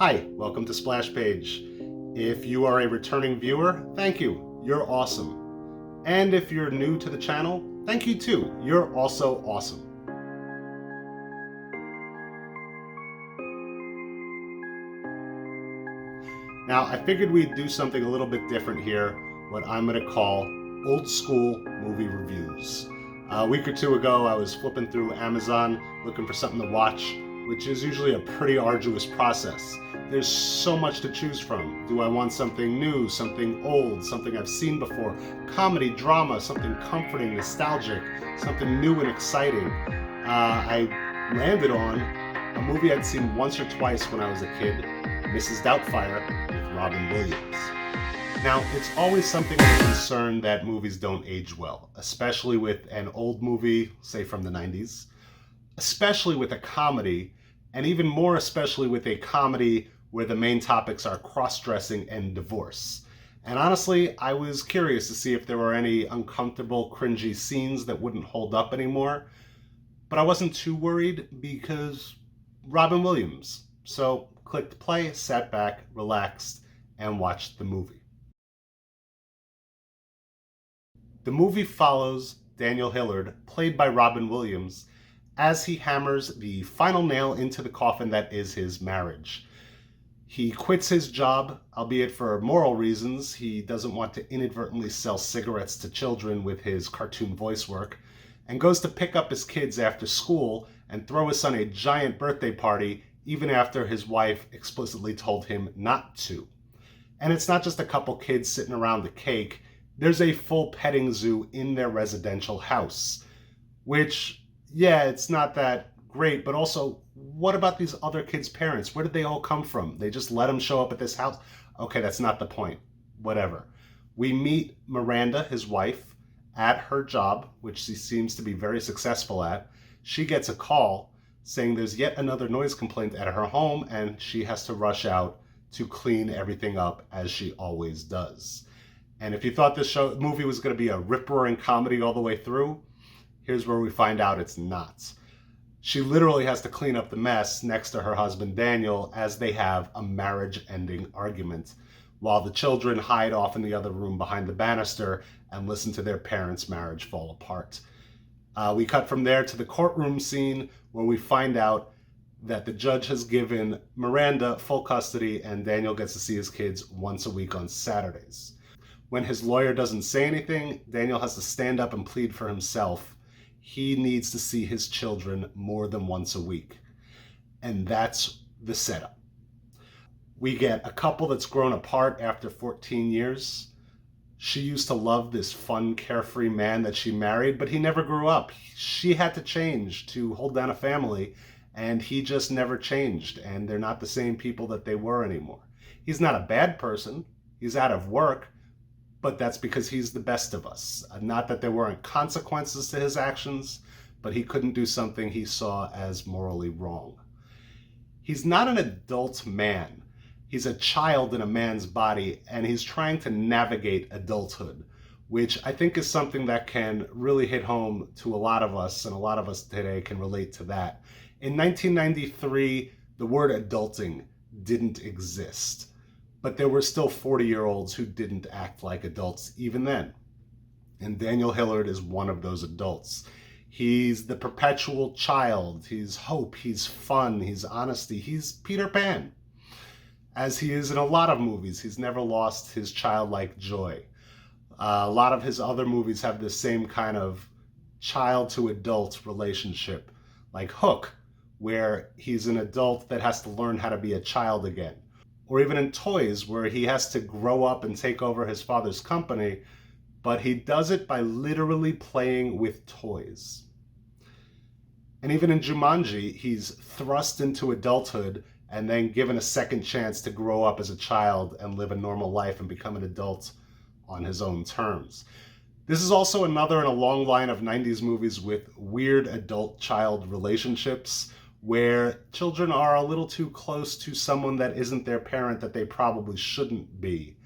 Hi, welcome to Splash Page. If you are a returning viewer, thank you. You're awesome. And if you're new to the channel, thank you too. You're also awesome. Now, I figured we'd do something a little bit different here, what I'm going to call old school movie reviews. A week or two ago, I was flipping through Amazon looking for something to watch, which is usually a pretty arduous process. There's so much to choose from. Do I want something new, something old, something I've seen before, comedy, drama, something comforting, nostalgic, something new and exciting? I landed on a movie I'd seen once or twice when I was a kid, Mrs. Doubtfire with Robin Williams. Now, it's always something of a concern that movies don't age well, especially with an old movie, say from the 90s, especially with a comedy, and even more especially with a comedy where the main topics are cross-dressing and divorce. And honestly, I was curious to see if there were any uncomfortable, cringy scenes that wouldn't hold up anymore, but I wasn't too worried because Robin Williams. So clicked play, sat back, relaxed, and watched the movie. The movie follows Daniel Hillard, played by Robin Williams, as he hammers the final nail into the coffin that is his marriage. He quits his job, albeit for moral reasons. He doesn't want to inadvertently sell cigarettes to children with his cartoon voice work, and goes to pick up his kids after school and throw his son a giant birthday party even after his wife explicitly told him not to. And it's not just a couple kids sitting around the cake. There's a full petting zoo in their residential house, which, yeah, it's not that great, but also, what about these other kids' parents? Where did they all come from? They just let them show up at this house? Okay, that's not the point. Whatever. We meet Miranda, his wife, at her job, which she seems to be very successful at. She gets a call saying there's yet another noise complaint at her home, and she has to rush out to clean everything up, as she always does. And if you thought this movie was going to be a rip-roaring comedy all the way through, here's where we find out it's not. She literally has to clean up the mess next to her husband Daniel as they have a marriage-ending argument, while the children hide off in the other room behind the banister and listen to their parents' marriage fall apart. We cut from there to the courtroom scene where we find out that the judge has given Miranda full custody and Daniel gets to see his kids once a week on Saturdays. When his lawyer doesn't say anything, Daniel has to stand up and plead for himself. He needs to see his children more than once a week. And that's the setup. We get a couple that's grown apart after 14 years. She used to love this fun, carefree man that she married, but he never grew up. She had to change to hold down a family, and he just never changed, and they're not the same people that they were anymore. He's not a bad person. He's out of work, but that's because he's the best of us. Not that there weren't consequences to his actions, but he couldn't do something he saw as morally wrong. He's not an adult man. He's a child in a man's body, and he's trying to navigate adulthood, which I think is something that can really hit home to a lot of us, and a lot of us today can relate to that. In 1993, the word adulting didn't exist, but there were still 40-year-olds who didn't act like adults even then. And Daniel Hillard is one of those adults. He's the perpetual child. He's hope. He's fun. He's honesty. He's Peter Pan. As he is in a lot of movies, he's never lost his childlike joy. A lot of his other movies have this same kind of child to adult relationship, like Hook, where he's an adult that has to learn how to be a child again. Or even in Toys, where he has to grow up and take over his father's company, but he does it by literally playing with toys. And even in Jumanji, he's thrust into adulthood and then given a second chance to grow up as a child and live a normal life and become an adult on his own terms. This is also another in a long line of 90s movies with weird adult-child relationships where children are a little too close to someone that isn't their parent that they probably shouldn't be.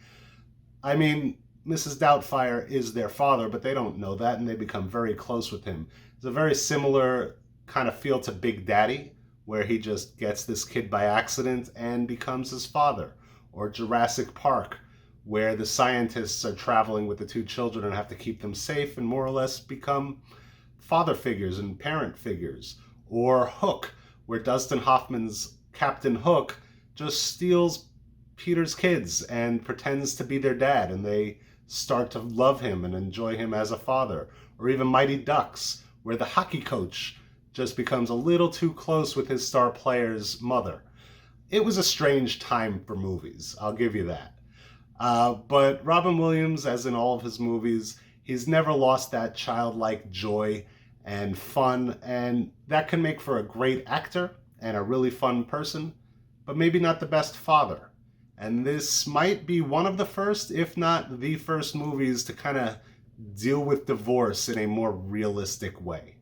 I mean, Mrs. Doubtfire is their father, but they don't know that, and they become very close with him. It's a very similar kind of feel to Big Daddy, where he just gets this kid by accident and becomes his father. Or Jurassic Park, where the scientists are traveling with the two children and have to keep them safe and more or less become father figures and parent figures. Or Hook, where Dustin Hoffman's Captain Hook just steals Peter's kids and pretends to be their dad, and they start to love him and enjoy him as a father. Or even Mighty Ducks, where the hockey coach just becomes a little too close with his star player's mother. It was a strange time for movies, I'll give you that. But Robin Williams, as in all of his movies, he's never lost that childlike joy and fun, and that can make for a great actor and a really fun person, but maybe not the best father. And this might be one of the first, if not the first, movies to kind of deal with divorce in a more realistic way.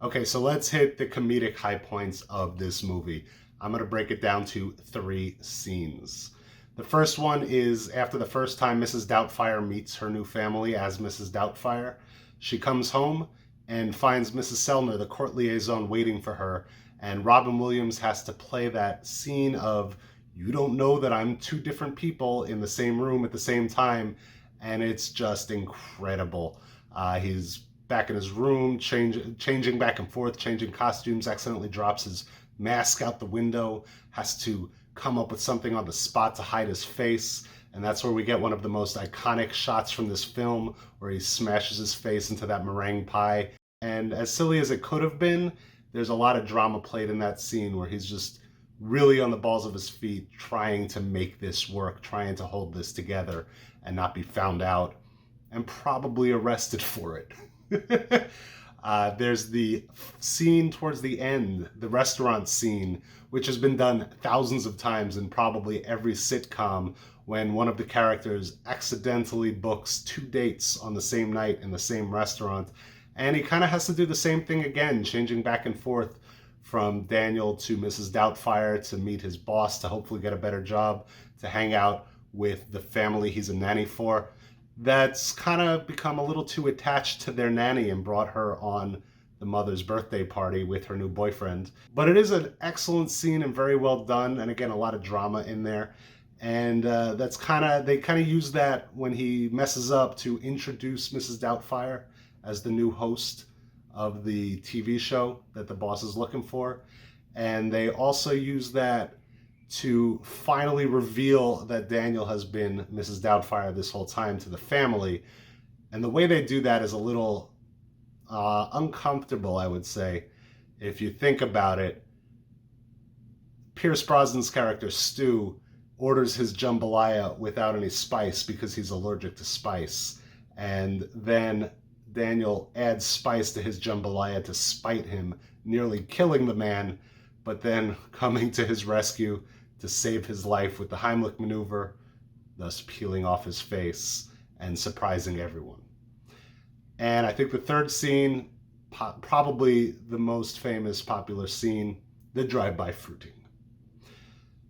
Okay, so let's hit the comedic high points of this movie. I'm going to break it down to 3 scenes. The first one is after the first time Mrs. Doubtfire meets her new family as Mrs. Doubtfire. She comes home and finds Mrs. Sellner, the court liaison, waiting for her, and Robin Williams has to play that scene of, you don't know that I'm 2 different people in the same room at the same time, and it's just incredible. He's back in his room, changing back and forth, changing costumes, accidentally drops his mask out the window, has to come up with something on the spot to hide his face, and that's where we get one of the most iconic shots from this film, where he smashes his face into that meringue pie. And as silly as it could have been, there's a lot of drama played in that scene where he's just really on the balls of his feet, trying to make this work, trying to hold this together and not be found out and probably arrested for it. There's the scene towards the end, the restaurant scene, which has been done thousands of times in probably every sitcom, when one of the characters accidentally books 2 dates on the same night in the same restaurant. And he kind of has to do the same thing again, changing back and forth from Daniel to Mrs. Doubtfire to meet his boss to hopefully get a better job, to hang out with the family he's a nanny for. That's kind of become a little too attached to their nanny and brought her on the mother's birthday party with her new boyfriend. But it is an excellent scene and very well done, and again, a lot of drama in there. And they kind of use that when he messes up to introduce Mrs. Doubtfire as the new host of the TV show that the boss is looking for. And they also use that to finally reveal that Daniel has been Mrs. Doubtfire this whole time to the family. And the way they do that is a little uncomfortable, I would say. If you think about it, Pierce Brosnan's character, Stu, orders his jambalaya without any spice because he's allergic to spice. And then Daniel adds spice to his jambalaya to spite him, nearly killing the man, but then coming to his rescue to save his life with the Heimlich maneuver, thus peeling off his face and surprising everyone. And I think the third scene, probably the most famous, popular scene, the drive-by fruiting.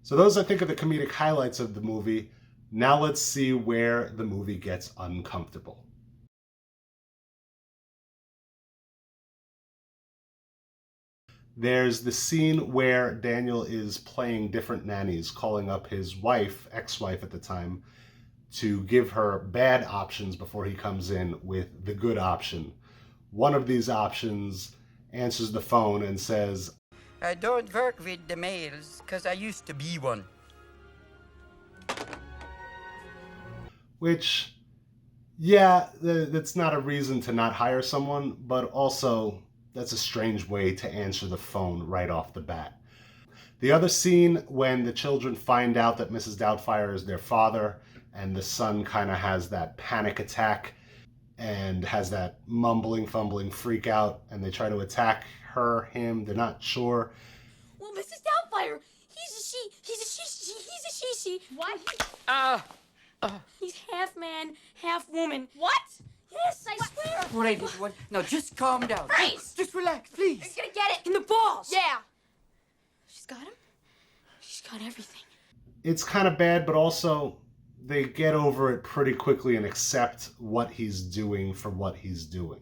So those, I think, are the comedic highlights of the movie. Now let's see where the movie gets uncomfortable. There's the scene where Daniel is playing different nannies, calling up his wife, ex-wife at the time, to give her bad options before he comes in with the good option. One of these options answers the phone and says, "I don't work with the males, because I used to be one." Which, yeah, that's not a reason to not hire someone, but also that's a strange way to answer the phone right off the bat. The other scene, when the children find out that Mrs. Doubtfire is their father, and the son kind of has that panic attack and has that mumbling, fumbling freak out, and they try to attack him, they're not sure. Well, Mrs. Doubtfire, he's a she. What? He's half man, half woman. What? Yes, I swear. All right, everyone. Now just calm down. Freeze! Just relax, please. He's gonna get it in the balls. Yeah. She's got him. She's got everything. It's kind of bad, but also they get over it pretty quickly and accept what he's doing for what he's doing.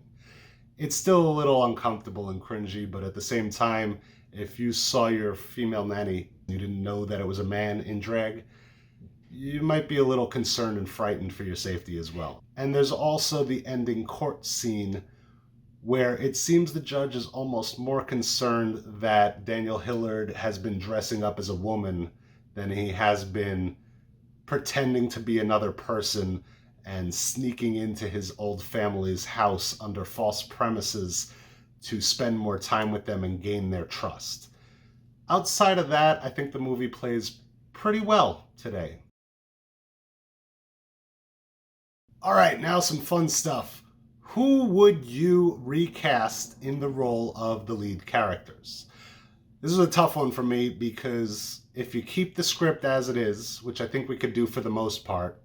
It's still a little uncomfortable and cringy, but at the same time, if you saw your female nanny, you didn't know that it was a man in drag, you might be a little concerned and frightened for your safety as well. And there's also the ending court scene where it seems the judge is almost more concerned that Daniel Hillard has been dressing up as a woman than he has been pretending to be another person and sneaking into his old family's house under false premises to spend more time with them and gain their trust. Outside of that, I think the movie plays pretty well today. All right, now some fun stuff. Who would you recast in the role of the lead characters? This is a tough one for me because if you keep the script as it is, which I think we could do for the most part,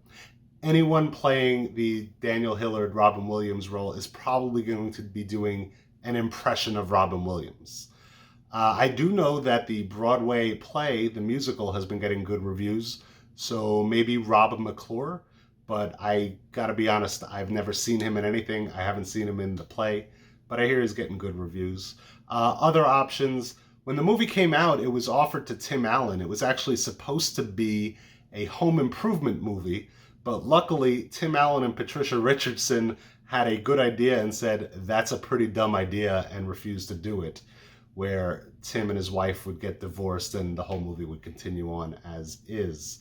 anyone playing the Daniel Hillard, Robin Williams role is probably going to be doing an impression of Robin Williams. I do know that the Broadway play, the musical, has been getting good reviews, so maybe Robin McClure, but I gotta be honest, I've never seen him in anything. I haven't seen him in the play, but I hear he's getting good reviews. Other options, when the movie came out, it was offered to Tim Allen. It was actually supposed to be a home improvement movie, but luckily Tim Allen and Patricia Richardson had a good idea and said, that's a pretty dumb idea, and refused to do it, where Tim and his wife would get divorced and the whole movie would continue on as is.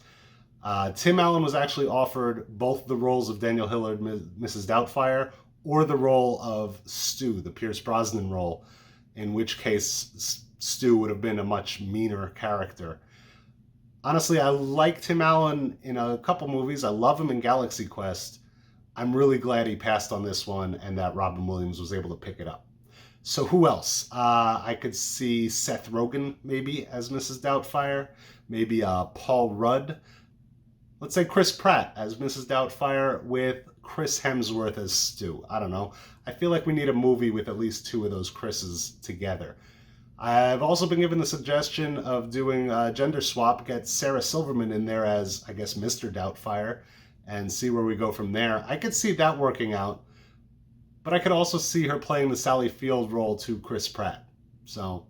Tim Allen was actually offered both the roles of Daniel Hillard, Mrs. Doubtfire, or the role of Stu, the Pierce Brosnan role, in which case Stu would have been a much meaner character. Honestly, I like Tim Allen in a couple movies. I love him in Galaxy Quest. I'm really glad he passed on this one and that Robin Williams was able to pick it up. So who else? I could see Seth Rogen maybe as Mrs. Doubtfire. Maybe Paul Rudd. Let's say Chris Pratt as Mrs. Doubtfire with Chris Hemsworth as Stu. I don't know. I feel like we need a movie with at least two of those Chris's together. I've also been given the suggestion of doing a gender swap, get Sarah Silverman in there as, I guess, Mr. Doubtfire, and see where we go from there. I could see that working out, but I could also see her playing the Sally Field role to Chris Pratt. So,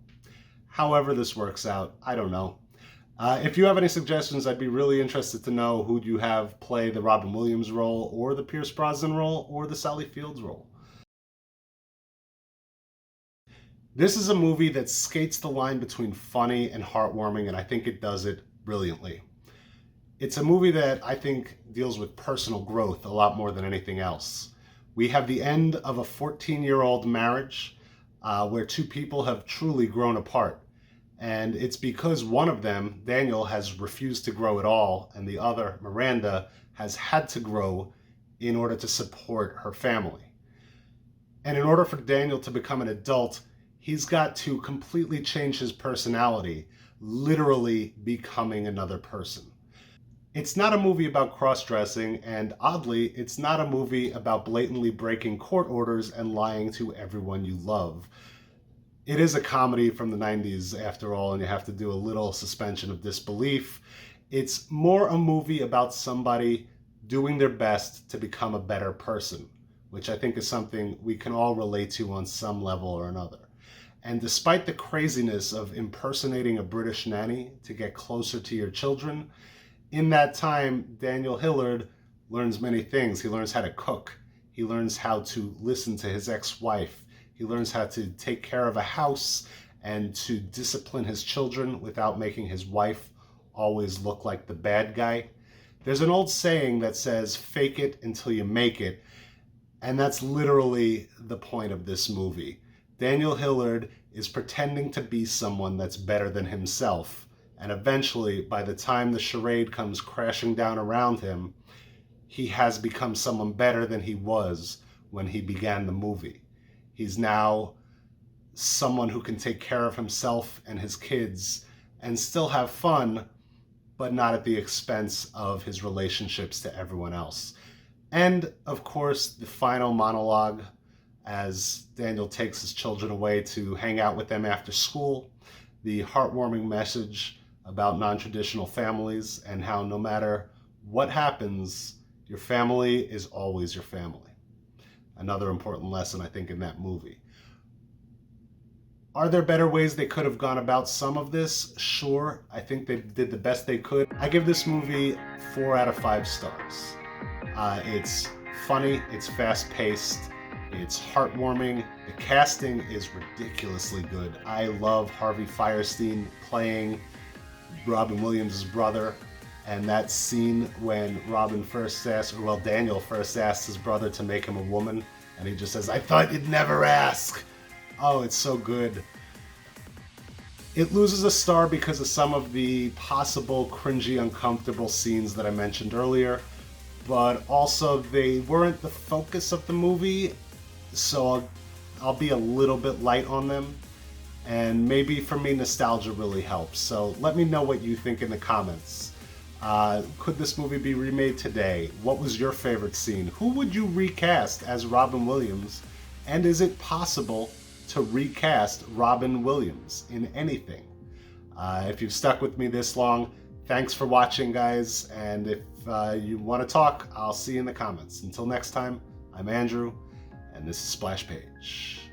however this works out, I don't know. If you have any suggestions, I'd be really interested to know who you have play the Robin Williams role, or the Pierce Brosnan role, or the Sally Fields role. This is a movie that skates the line between funny and heartwarming, and I think it does it brilliantly. It's a movie that I think deals with personal growth a lot more than anything else. We have the end of a 14-year-old marriage where two people have truly grown apart. And it's because one of them, Daniel, has refused to grow at all, and the other, Miranda, has had to grow in order to support her family. And in order for Daniel to become an adult, he's got to completely change his personality, literally becoming another person. It's not a movie about cross-dressing, and oddly, it's not a movie about blatantly breaking court orders and lying to everyone you love. It is a comedy from the 90s, after all, and you have to do a little suspension of disbelief. It's more a movie about somebody doing their best to become a better person, which I think is something we can all relate to on some level or another. And despite the craziness of impersonating a British nanny to get closer to your children, in that time, Daniel Hillard learns many things. He learns how to cook. He learns how to listen to his ex-wife. He learns how to take care of a house and to discipline his children without making his wife always look like the bad guy. There's an old saying that says, fake it until you make it. And that's literally the point of this movie. Daniel Hillard is pretending to be someone that's better than himself. And eventually, by the time the charade comes crashing down around him, he has become someone better than he was when he began the movie. He's now someone who can take care of himself and his kids and still have fun, but not at the expense of his relationships to everyone else. And, of course, the final monologue as Daniel takes his children away to hang out with them after school, the heartwarming message about non-traditional families and how no matter what happens, your family is always your family. Another important lesson, I think, in that movie. Are there better ways they could have gone about some of this? Sure. I think they did the best they could. I give this movie 4 out of 5 stars. It's funny, it's fast-paced, it's heartwarming. The casting is ridiculously good. I love Harvey Fierstein playing Robin Williams' brother. And that scene when Daniel first asked his brother to make him a woman, and he just says, "I thought you'd never ask." Oh, it's so good. It loses a star because of some of the possible cringy, uncomfortable scenes that I mentioned earlier, but also they weren't the focus of the movie, so I'll be a little bit light on them. And maybe for me, nostalgia really helps. So let me know what you think in the comments. Could this movie be remade today? What was your favorite scene? Who would you recast as Robin Williams? And is it possible to recast Robin Williams in anything? If you've stuck with me this long, thanks for watching, guys. And if you want to talk, I'll see you in the comments. Until next time, I'm Andrew, and this is Splash Page.